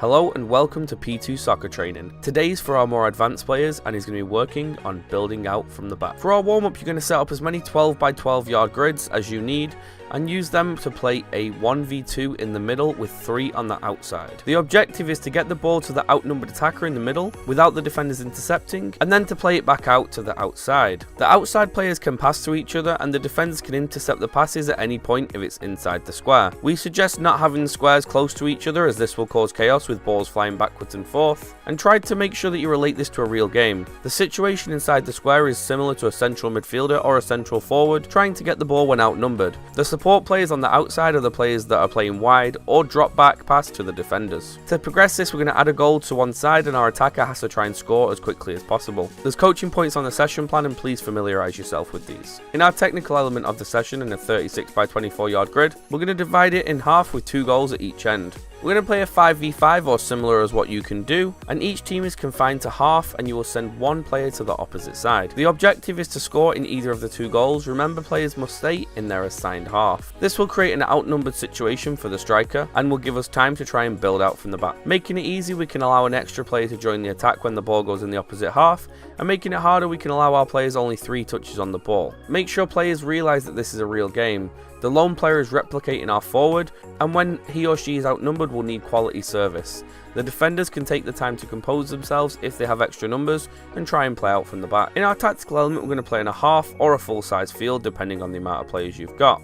Hello and welcome to P2 Soccer Training. Today's for our more advanced players and he's going to be working on building out from the back. For our warm-up, you're going to set up as many 12 by 12 yard grids as you need and use them to play a 1v2 in the middle with 3 on the outside. The objective is to get the ball to the outnumbered attacker in the middle without the defenders intercepting, and then to play it back out to the outside. The outside players can pass to each other and the defenders can intercept the passes at any point if it's inside the square. We suggest not having squares close to each other as this will cause chaos with balls flying backwards and forth, and try to make sure that you relate this to a real game. The situation inside the square is similar to a central midfielder or a central forward trying to get the ball when outnumbered. The support players on the outside are the players that are playing wide or drop back pass to the defenders. To progress this, we're going to add a goal to one side and our attacker has to try and score as quickly as possible. There's coaching points on the session plan and please familiarise yourself with these. In our technical element of the session in a 36 by 24 yard grid, we're going to divide it in half with 2 goals at each end. We're going to play a 5v5 or similar as what you can do, and each team is confined to half and you will send one player to the opposite side. The objective is to score in either of the 2 goals. Remember, players must stay in their assigned half. This will create an outnumbered situation for the striker and will give us time to try and build out from the back. Making it easy, we can allow an extra player to join the attack when the ball goes in the opposite half, and making it harder, we can allow our players only 3 touches on the ball. Make sure players realise that this is a real game. The lone player is replicating our forward, and when he or she is outnumbered, will need quality service. The defenders can take the time to compose themselves if they have extra numbers and try and play out from the back. In our tactical element, we're going to play in a half or a full-size field depending on the amount of players you've got.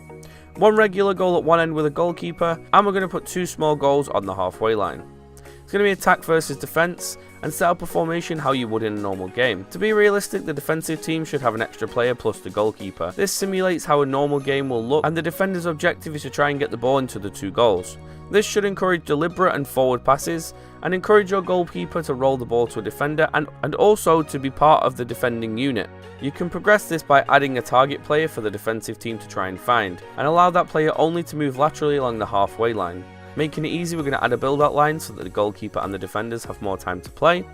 1 regular goal at one end with a goalkeeper, and we're going to put 2 small goals on the halfway line. It's going to be attack versus defense, and set up a formation how you would in a normal game. To be realistic, the defensive team should have an extra player plus the goalkeeper. This simulates how a normal game will look, and the defender's objective is to try and get the ball into the 2 goals. This should encourage deliberate and forward passes, and encourage your goalkeeper to roll the ball to a defender and also to be part of the defending unit. You can progress this by adding a target player for the defensive team to try and find, and allow that player only to move laterally along the halfway line. Making it easy, we're going to add a build-out line so that the goalkeeper and the defenders have more time to play,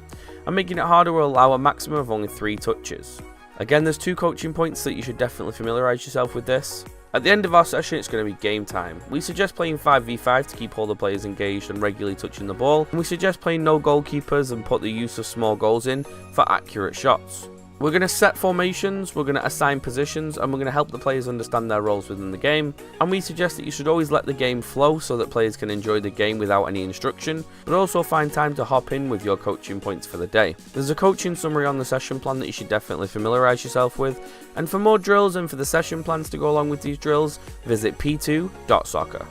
and making it harder will allow a maximum of only 3 touches. Again, there's 2 coaching points that you should definitely familiarise yourself with this. At the end of our session, it's going to be game time. We suggest playing 5v5 to keep all the players engaged and regularly touching the ball, and we suggest playing no goalkeepers and put the use of small goals in for accurate shots. We're going to set formations, we're going to assign positions, and we're going to help the players understand their roles within the game. And we suggest that you should always let the game flow so that players can enjoy the game without any instruction, but also find time to hop in with your coaching points for the day. There's a coaching summary on the session plan that you should definitely familiarise yourself with. And for more drills and for the session plans to go along with these drills, visit p2.soccer.